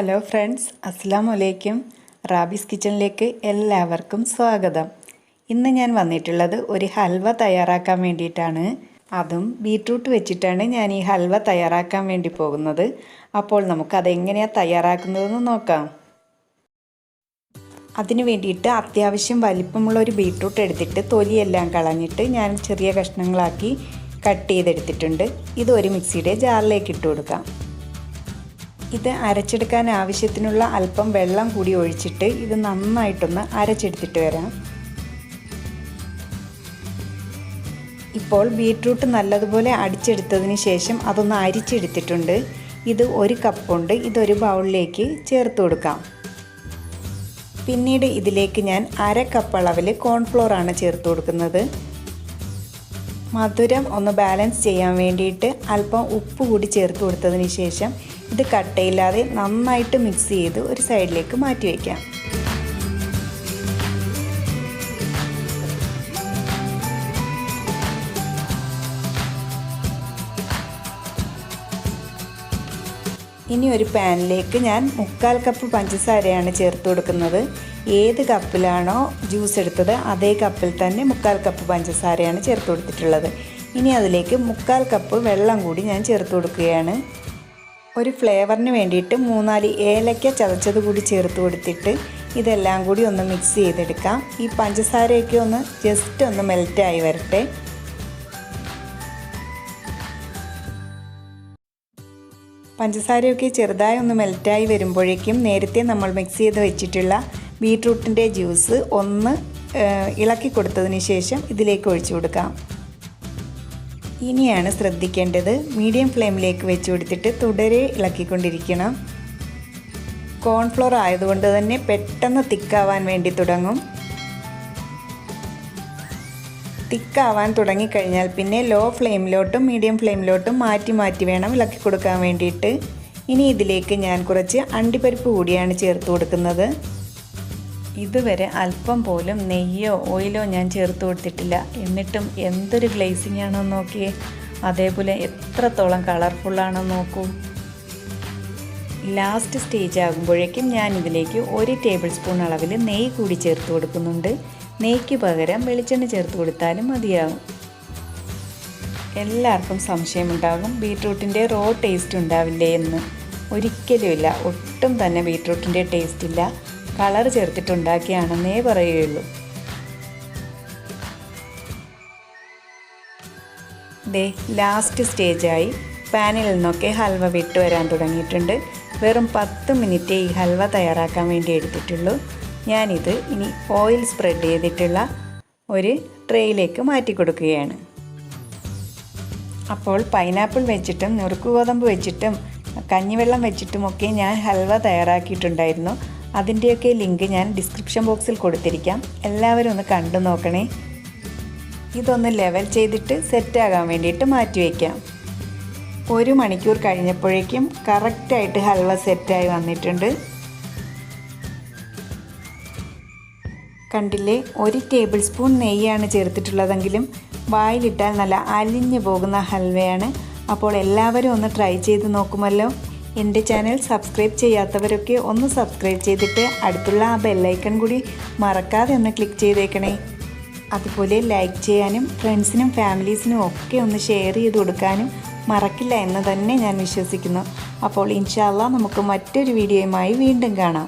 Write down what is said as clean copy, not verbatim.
Hello friends, അസ്സലാമു അലൈക്കും. Rabies കിച്ചണിലേക്ക് എല്ലാവർക്കും സ്വാഗതം. ഇന്ന് ഞാൻ വന്നിട്ടുള്ളത് ഒരു ഹൽവ തയ്യാറാക്കാൻ വേണ്ടിയിട്ടാണ്. അതും ബീട്രൂട്ട് വെച്ചിട്ടാണ് ഞാൻ ഈ ഹൽവ തയ്യാറാക്കാൻ വേണ്ടി പോകുന്നത്. അപ്പോൾ നമുക്കതെങ്ങനെയാണ് തയ്യാറാക്കുന്നതെന്ന് നോക്കാം. അതിന് വേണ്ടിയിട്ട് അത്യാവശ്യം വലിപ്പമുള്ള ഒരു ബീട്രൂട്ട് എടുത്തിട്ട് തൊലിയെല്ലാം കളഞ്ഞിട്ട് ഞാൻ ചെറിയ കഷ്ണങ്ങളാക്കി കട്ട് ചെയ്തെടുത്തിട്ടുണ്ട്. ഇത് ഒരു മിക്സിയുടെ ജാറിലേക്ക് ഇട്ട് കൊടുക്കാം. ഇത് അരച്ചെടുക്കാൻ ആവശ്യത്തിനുള്ള അല്പം വെള്ളം കൂടി ഒഴിച്ചിട്ട് ഇത് നന്നായിട്ടൊന്ന് അരച്ചെടുത്തിട്ട് വരാം. ഇപ്പോൾ ബീട്രൂട്ട് നല്ലതുപോലെ അടിച്ചെടുത്തതിന് ശേഷം അതൊന്ന് അരിച്ചെടുത്തിട്ടുണ്ട്. ഇത് ഒരു കപ്പുണ്ട്. ഇതൊരു ബൗളിലേക്ക് ചേർത്ത് കൊടുക്കാം. പിന്നീട് ഇതിലേക്ക് ഞാൻ അര കപ്പ് അളവിൽ കോൺഫ്ലോർ ആണ് ചേർത്ത് കൊടുക്കുന്നത്. മധുരം ഒന്ന് ബാലൻസ് ചെയ്യാൻ വേണ്ടിയിട്ട് അല്പം ഉപ്പ് കൂടി ചേർത്ത് കൊടുത്തതിന് ശേഷം ഇത് കട്ടയില്ലാതെ നന്നായിട്ട് മിക്സ് ചെയ്ത് ഒരു സൈഡിലേക്ക് മാറ്റി വയ്ക്കാം. ഇനി ഒരു പാനിലേക്ക് ഞാൻ 1/4 കപ്പ് പഞ്ചസാരയാണ് ചേർത്ത് കൊടുക്കുന്നത്. ഏത് കപ്പിലാണോ ജ്യൂസ് എടുത്തത് അതേ കപ്പിൽ തന്നെ 1/4 കപ്പ് പഞ്ചസാരയാണ് ചേർത്ത് കൊടുത്തിട്ടുള്ളത്. ഇനി അതിലേക്ക് 1/4 കപ്പ് വെള്ളം കൂടി ഞാൻ ചേർത്ത് കൊടുക്കുകയാണ്. ഒരു ഫ്ലേവറിന് വേണ്ടിയിട്ട് 3-4 ഏലക്ക ചതച്ചത് കൂടി ചേർത്ത് കൊടുത്തിട്ട് ഇതെല്ലാം കൂടി ഒന്ന് മിക്സ് ചെയ്തെടുക്കാം. ഈ പഞ്ചസാരയൊക്കെ ഒന്ന് ജസ്റ്റ് ഒന്ന് മെൽറ്റായി വരട്ടെ. പഞ്ചസാരയൊക്കെ ചെറുതായി ഒന്ന് മെൽറ്റായി വരുമ്പോഴേക്കും നേരത്തെ നമ്മൾ മിക്സ് ചെയ്ത് വെച്ചിട്ടുള്ള ബീട്രൂട്ടിൻ്റെ ജ്യൂസ് ഒന്ന് ഇളക്കി കൊടുത്തതിന് ശേഷം ഇതിലേക്ക് ഒഴിച്ചു കൊടുക്കാം. ഇനിയാണ് ശ്രദ്ധിക്കേണ്ടത്, മീഡിയം ഫ്ലെയിമിലേക്ക് വെച്ച് കൊടുത്തിട്ട് തുടരെ ഇളക്കിക്കൊണ്ടിരിക്കണം. കോൺഫ്ലോർ ആയതുകൊണ്ട് തന്നെ പെട്ടെന്ന് തിക്കാവാൻ വേണ്ടി തുടങ്ങും. തിക്കാവാൻ തുടങ്ങിക്കഴിഞ്ഞാൽ പിന്നെ ലോ ഫ്ലെയിമിലോട്ടും മീഡിയം ഫ്ലെയിമിലോട്ടും മാറ്റി മാറ്റി വേണം ഇളക്കി കൊടുക്കാൻ വേണ്ടിയിട്ട്. ഇനി ഇതിലേക്ക് ഞാൻ കുറച്ച് അണ്ടിപ്പരിപ്പ് കൂടിയാണ് ചേർത്ത് കൊടുക്കുന്നത്. ഇതുവരെ അല്പം പോലും നെയ്യോ ഓയിലോ ഞാൻ ചേർത്ത് കൊടുത്തിട്ടില്ല. എന്നിട്ടും എന്തൊരു ഗ്ലേസിംഗ് ആണോ നോക്കിയേ. അതേപോലെ എത്രത്തോളം കളർഫുള്ളാണോ നോക്കൂ. ലാസ്റ്റ് സ്റ്റേജ് ആകുമ്പോഴേക്കും ഞാൻ ഇതിലേക്ക് 1 ടേബിൾ സ്പൂൺ അളവിൽ നെയ്യ് കൂടി ചേർത്ത് കൊടുക്കുന്നുണ്ട്. നെയ്ക്ക് പകരം വെളിച്ചെണ്ണ ചേർത്ത് കൊടുത്താലും മതിയാകും. എല്ലാവർക്കും സംശയമുണ്ടാകും ബീട്രൂട്ടിൻ്റെ റോ ടേസ്റ്റ് ഉണ്ടാവില്ലേ എന്ന്. ഒരിക്കലുമില്ല, ഒട്ടും തന്നെ ബീട്രൂട്ടിൻ്റെ ടേസ്റ്റ് ഇല്ല. കളർ ചേർത്തിട്ടുണ്ടാക്കിയാണെന്നേ പറയുകയുള്ളൂ. ദേ ലാസ്റ്റ് സ്റ്റേജായി. പാനിൽ നിന്നൊക്കെ ഹൽവ വിട്ട് വരാൻ തുടങ്ങിയിട്ടുണ്ട്. വെറും 10 മിനിറ്റ് ഈ ഹൽവ തയ്യാറാക്കാൻ വേണ്ടി എടുത്തിട്ടുള്ളൂ. ഞാനിത് ഇനി ഓയിൽ സ്പ്രെഡ് ചെയ്തിട്ടുള്ള ഒരു ട്രേയിലേക്ക് മാറ്റി കൊടുക്കുകയാണ്. അപ്പോൾ പൈനാപ്പിൾ വെച്ചിട്ടും നുറുക്കുഗോതമ്പ് വെച്ചിട്ടും കഞ്ഞിവെള്ളം വെച്ചിട്ടുമൊക്കെ ഞാൻ ഹൽവ തയ്യാറാക്കിയിട്ടുണ്ടായിരുന്നു. അതിൻ്റെയൊക്കെ ലിങ്ക് ഞാൻ ഡിസ്ക്രിപ്ഷൻ ബോക്സിൽ കൊടുത്തിരിക്കാം. എല്ലാവരും ഒന്ന് കണ്ടു നോക്കണേ. ഇതൊന്ന് ലെവൽ ചെയ്തിട്ട് സെറ്റാകാൻ വേണ്ടിയിട്ട് മാറ്റി വയ്ക്കാം. 1 മണിക്കൂർ കഴിഞ്ഞപ്പോഴേക്കും കറക്റ്റായിട്ട് ഹൽവ സെറ്റായി വന്നിട്ടുണ്ട്. കണ്ടില്ലേ, 1 ടേബിൾ സ്പൂൺ നെയ്യാണ് ചേർത്തിട്ടുള്ളതെങ്കിലും വായിലിട്ടാൽ നല്ല അലിഞ്ഞു പോകുന്ന ഹൽവയാണ്. അപ്പോൾ എല്ലാവരും ഒന്ന് ട്രൈ ചെയ്ത് നോക്കുമല്ലോ. എൻ്റെ ചാനൽ സബ്സ്ക്രൈബ് ചെയ്യാത്തവരൊക്കെ ഒന്ന് സബ്സ്ക്രൈബ് ചെയ്തിട്ട് അടുത്തുള്ള ആ ബെല്ലൈക്കൺ കൂടി മറക്കാതെ ഒന്ന് ക്ലിക്ക് ചെയ്തേക്കണേ. അതുപോലെ ലൈക്ക് ചെയ്യാനും ഫ്രണ്ട്സിനും ഫാമിലീസിനും ഒക്കെ ഒന്ന് ഷെയർ ചെയ്ത് കൊടുക്കാനും മറക്കില്ല എന്ന് തന്നെ ഞാൻ വിശ്വസിക്കുന്നു. അപ്പോൾ ഇൻഷാ അല്ലാഹ് നമുക്ക് മറ്റൊരു വീഡിയോയുമായി വീണ്ടും കാണാം.